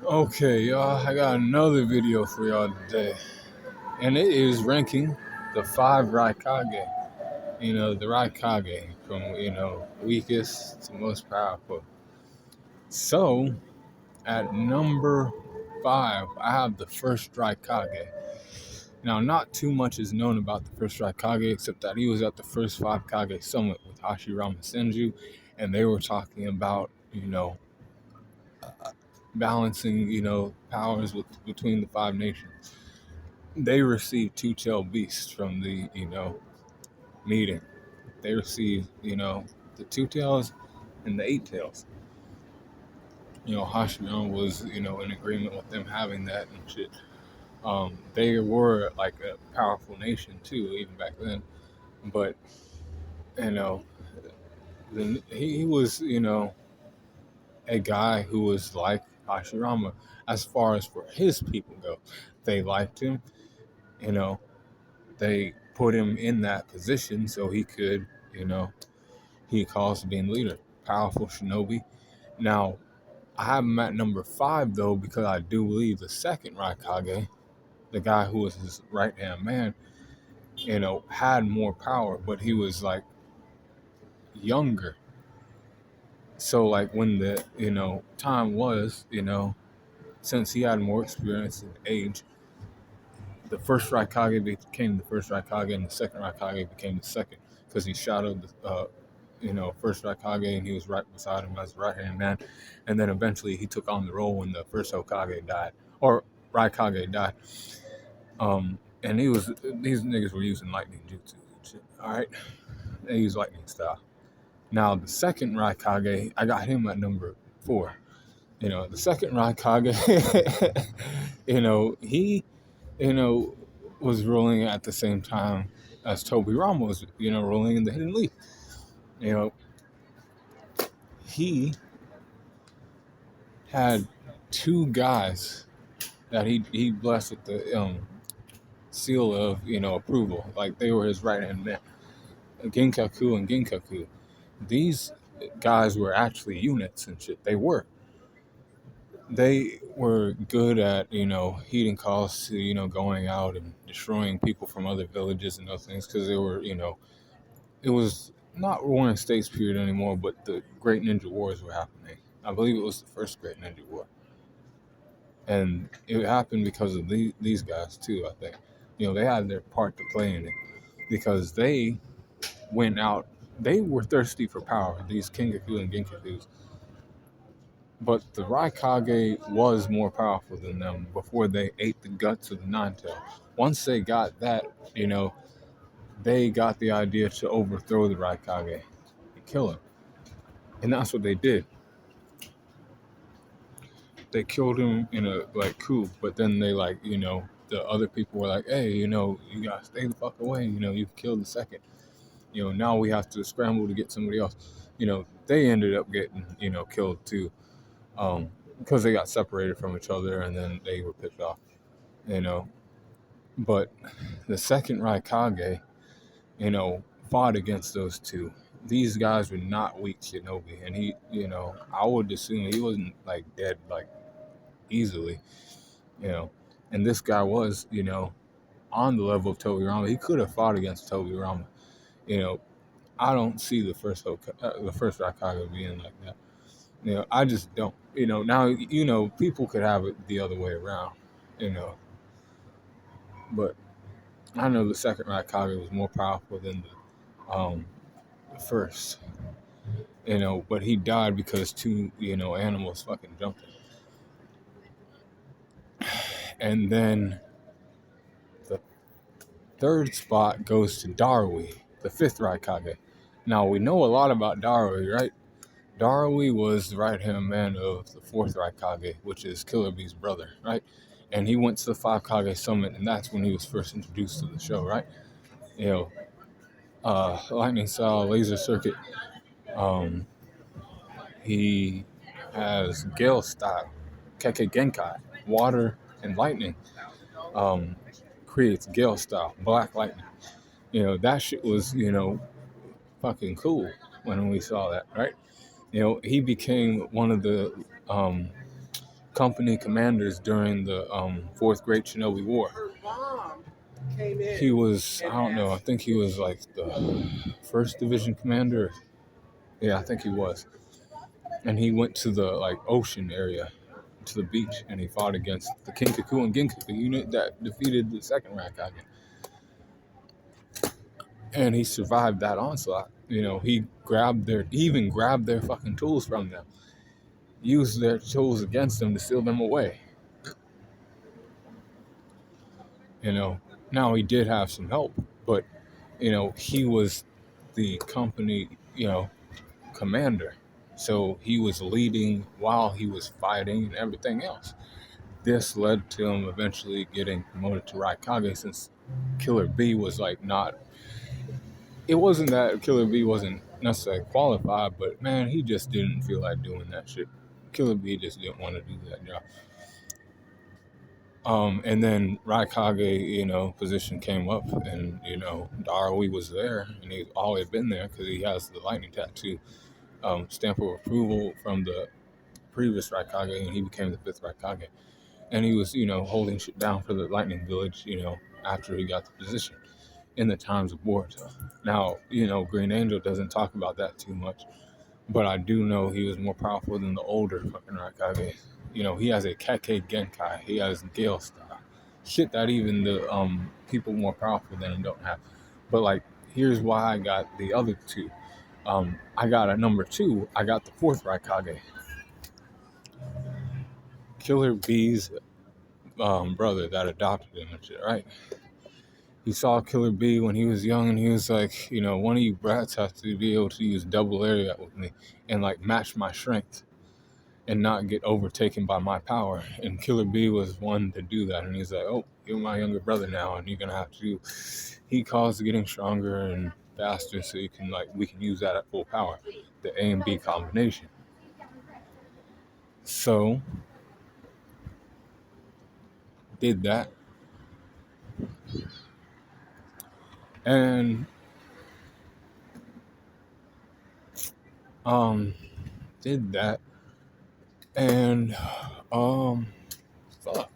Okay, y'all, I got another video for y'all today, and it is ranking the five Raikage. The Raikage from weakest to most powerful. So at number five, I have the first Raikage. Now, not too much is known about the first Raikage, except that he was at the first five Kage summit with Hashirama Senju, and they were talking about balancing powers between the five nations. They received two-tailed beasts from the meeting. They received the two tails and the eight tails. Hashirama was in agreement with them having that and shit. They were like a powerful nation too, even back then. But you know, he was a guy who was like Hashirama as far as for his people go. They liked him. You know, they put him in that position so he could, he calls being leader, powerful shinobi. Now, I have him at number five though because I do believe the second Raikage, the guy who was his right hand man, had more power, but he was like younger. So like when the time was, since he had more experience and age, the first Raikage became the first Raikage, and the second Raikage became the second because he shadowed the first Raikage, and he was right beside him as the right hand man. And then eventually he took on the role when the first Hokage died, or Raikage died. And these niggas were using lightning jutsu and shit. All right, they use lightning style. Now the second Raikage, I got him at number four. The second Raikage, he was ruling at the same time as Toby Rama was, ruling in the Hidden Leaf. He had two guys that he blessed with the seal of, approval. Like they were his right hand man, Genkaku and Genkaku. These guys were actually units and shit. They were good at, heeding calls to, going out and destroying people from other villages and those things because they were, it was not Warring States period anymore, but the Great Ninja Wars were happening. I believe it was the first Great Ninja War. And it happened because of these guys, too, I think. They had their part to play in it because they went out. They were thirsty for power, these Kingaku and Genkakus. But the Raikage was more powerful than them before they ate the guts of the Nine-Tail. Once they got that, they got the idea to overthrow the Raikage and kill him. And that's what they did. They killed him in a coup, but then they the other people were like, hey, you gotta stay the fuck away. You've killed the second. Now we have to scramble to get somebody else. They ended up getting killed too. Because they got separated from each other and then they were picked off, But the second Raikage, fought against those two. These guys were not weak shinobi, and he, I would assume he wasn't dead easily, And this guy was, on the level of Toby Rama. He could have fought against Toby Rama. I don't see the first Raikage being like that. I just don't. Now, people could have it the other way around, But I know the second Raikage was more powerful than the first, But he died because two, animals fucking jumped him. And then the third spot goes to Darui, the fifth Raikage. Now, we know a lot about Darui, right? Darui was the right-hand man of the fourth Raikage, which is Killer Bee's brother, right? And he went to the Five Kage Summit, and that's when he was first introduced to the show, right? Lightning style, laser circuit. He has Gale style, Keke Genkai, water and lightning. Creates Gale style, black lightning. That shit was, fucking cool when we saw that, right? He became one of the company commanders during the Fourth Great Shinobi War. He was, I don't know, I think he was like the first division commander. Yeah, I think he was. And he went to the like ocean area, to the beach, and he fought against the Kinkaku and Ginkaku unit that defeated the second Raikage. And he survived that onslaught. He even grabbed their fucking tools from them, used their tools against them to steal them away. Now he did have some help, but he was the company, commander. So he was leading while he was fighting and everything else. This led to him eventually getting promoted to Raikage, since Killer B was like not. It wasn't that Killer B wasn't necessarily qualified, but man, he just didn't feel like doing that shit. Killer B just didn't want to do that job. And then Raikage, position came up, and Darui was there, and he's always been there because he has the lightning tattoo, stamp of approval from the previous Raikage, and he became the fifth Raikage. And he was, holding shit down for the Lightning Village, after he got the position in the times of Boruto. Now, Green Angel doesn't talk about that too much, but I do know he was more powerful than the older fucking Raikage. He has a Kekkei Genkai. He has Gale style. Shit that even the people more powerful than him don't have. But, like, here's why I got the other two. I got a number 2. I got the fourth Raikage. Killer B's brother that adopted him and shit, right? He saw Killer B when he was young, and he was like, one of you brats has to be able to use double area with me and like match my strength and not get overtaken by my power. And Killer B was one to do that. And he's like, oh, you're my younger brother now, and you're gonna have to. He calls getting stronger and faster, so we can use that at full power, the A and B combination. So did that. And did that. And fuck,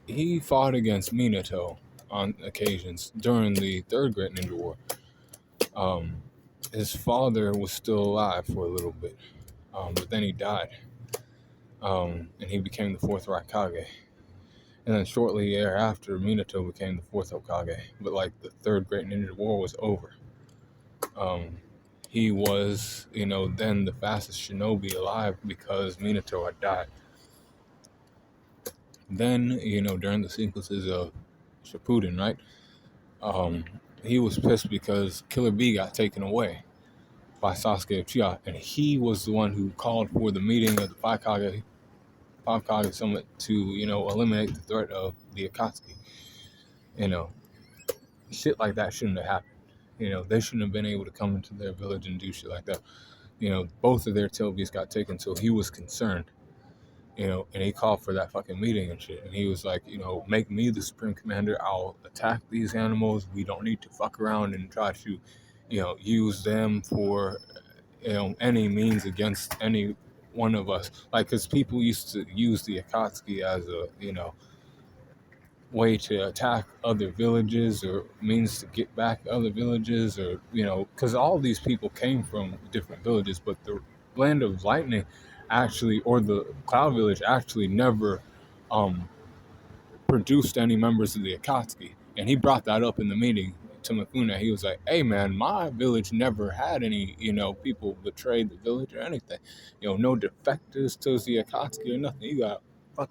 he fought against Minato on occasions during the Third Great Ninja War. His father was still alive for a little bit, but then he died, and he became the fourth Raikage. And then shortly thereafter, Minato became the fourth Hokage. But like the Third Great Ninja War was over. He was, then the fastest shinobi alive because Minato had died. Then, during the sequences of Shippuden, right? He was pissed because Killer B got taken away by Sasuke Uchiha, and he was the one who called for the meeting of the Five Kage Summit to, eliminate the threat of the Akatsuki. Shit like that shouldn't have happened. They shouldn't have been able to come into their village and do shit like that. Both of their tail beasts got taken, so he was concerned. And he called for that fucking meeting and shit. And he was like, make me the Supreme Commander. I'll attack these animals. We don't need to fuck around and try to, use them for, any means against any one of us. Like, because people used to use the Akatsuki as a, way to attack other villages or means to get back other villages, or, because all these people came from different villages, but the Land of Lightning actually, or the Cloud Village actually never produced any members of the Akatsuki. And he brought that up in the meeting to Mifune. He was like, hey man, my village never had any, people betrayed the village or anything. No defectors to the Akatsuki or nothing. You got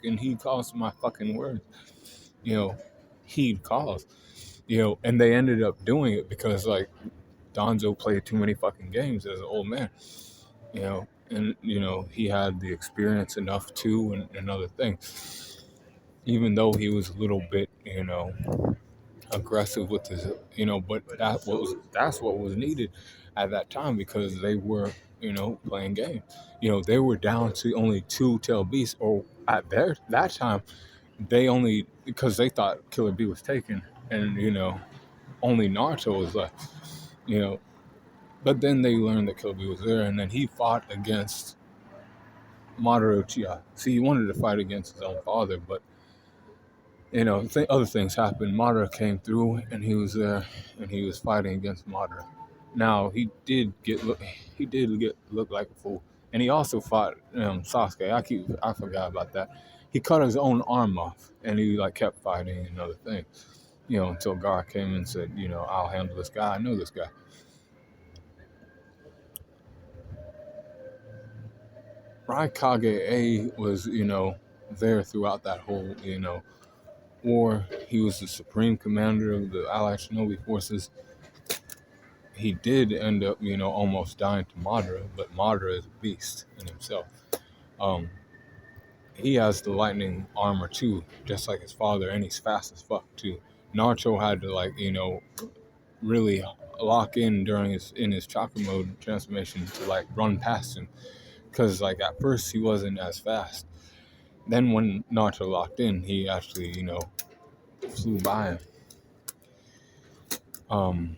he calls my fucking words. He'd cause. And they ended up doing it because like Donzo played too many fucking games as an old man. And he had the experience enough too, and other things. Even though he was a little bit, aggressive with his, but that's what was needed at that time, because they were, playing games. They were down to only 2 tail beasts, or at that time, they only, because they thought Killer B was taken, and only Naruto was left. But then they learned that Killer B was there, and then he fought against Madara Uchiha. See, he wanted to fight against his own father, but other things happened. Madara came through, and he was there, and he was fighting against Madara. Now he did get look like a fool, and he also fought Sasuke. I forgot about that. He cut his own arm off, and he like kept fighting and other things. Until Gar came and said, I'll handle this guy. I know this guy. Raikage A was, there throughout that whole, war. He was the supreme commander of the Allied Shinobi forces. He did end up, almost dying to Madara, but Madara is a beast in himself. He has the lightning armor too, just like his father, and he's fast as fuck too. Naruto had to really lock in during his chakra mode transformation to run past him, because at first he wasn't as fast. Then when Naruto locked in, he actually flew by him.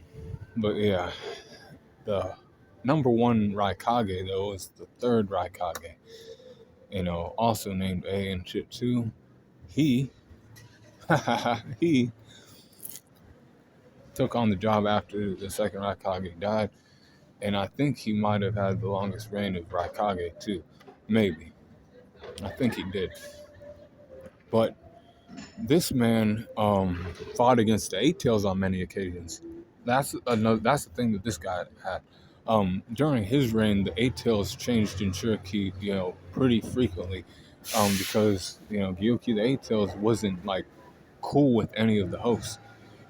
But yeah, the number one Raikage though is the third Raikage. Also named A and shit too. He he took on the job after the second Raikage died, and I think he might have had the longest reign of Raikage too. Maybe. I think he did. But this man fought against the Eight Tails on many occasions. That's the thing that this guy had. During his reign, the Eight Tails changed Jinchuriki, pretty frequently, because Gyuki the Eight Tails wasn't cool with any of the hosts.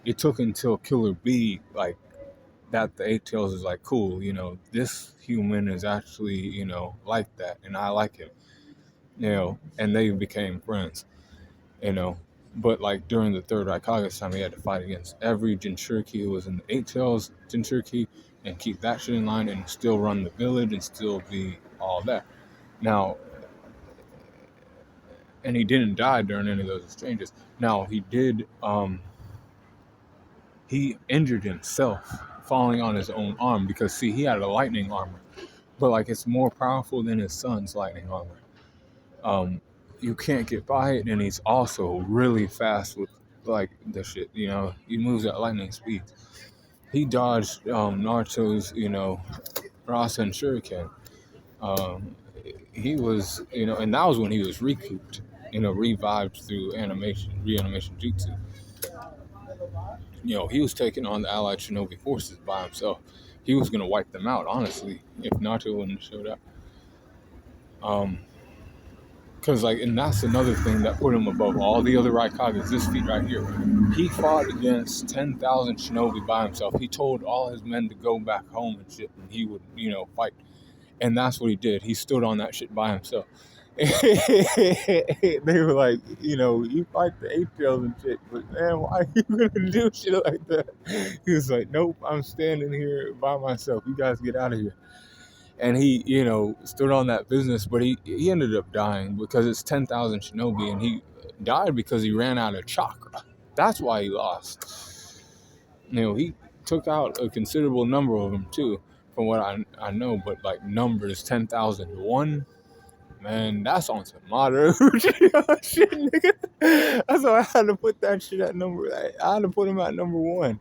It took until Killer B that the Eight Tails is cool. This human is actually like that, and I like him. And they became friends. But during the third Raikage's time, he had to fight against every Jinchuriki who was in the Eight Tails Jinchuriki and keep that shit in line and still run the village and still be all that. Now, and he didn't die during any of those exchanges. Now, he did, he injured himself falling on his own arm because, see, he had a lightning armor. But, it's more powerful than his son's lightning armor. You can't get by it, and he's also really fast with the shit. He moves at lightning speed. He dodged Naruto's Rasen Shuriken. He was and that was when he was recouped, revived through reanimation jutsu. He was taking on the Allied Shinobi forces by himself. He was gonna wipe them out, honestly, if Naruto wouldn't have showed up. Because, and that's another thing that put him above all the other Raikages, this feat right here. He fought against 10,000 shinobi by himself. He told all his men to go back home and shit, and he would, fight. And that's what he did. He stood on that shit by himself. They were like, you fight the Eight Tails and shit, but man, why are you gonna do shit like that? He was like, nope, I'm standing here by myself. You guys get out of here. And he, stood on that business, but he ended up dying because it's 10,000 shinobi, and he died because he ran out of chakra. That's why he lost. He took out a considerable number of them too, from what I know, but numbers 10,001, man, that's on some modern shit, nigga. That's why I had to put that shit at number. I had to put him at number one.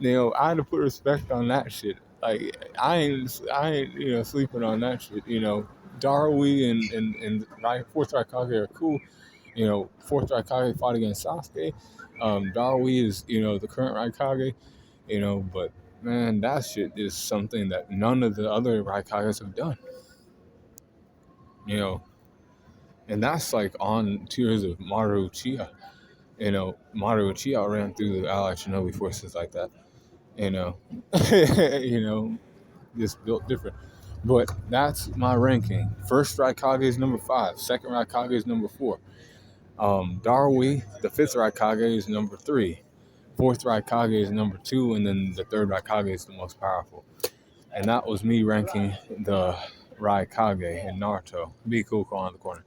I had to put respect on that shit. I ain't sleeping on that shit. Darui and fourth Raikage are cool. Fourth Raikage fought against Sasuke. Darui is the current Raikage. But man, that shit is something that none of the other Raikages have done. And that's on tiers of Maru Uchiha. Maru Uchiha ran through the Allied Shinobi forces like that. Just built different. But that's my ranking. First Raikage is number 5. Second Raikage is number 4. Darui, the fifth Raikage, is number 3. Fourth Raikage is number 2, and then the third Raikage is the most powerful. And that was me ranking the Raikage in Naruto. Be cool, call on the corner.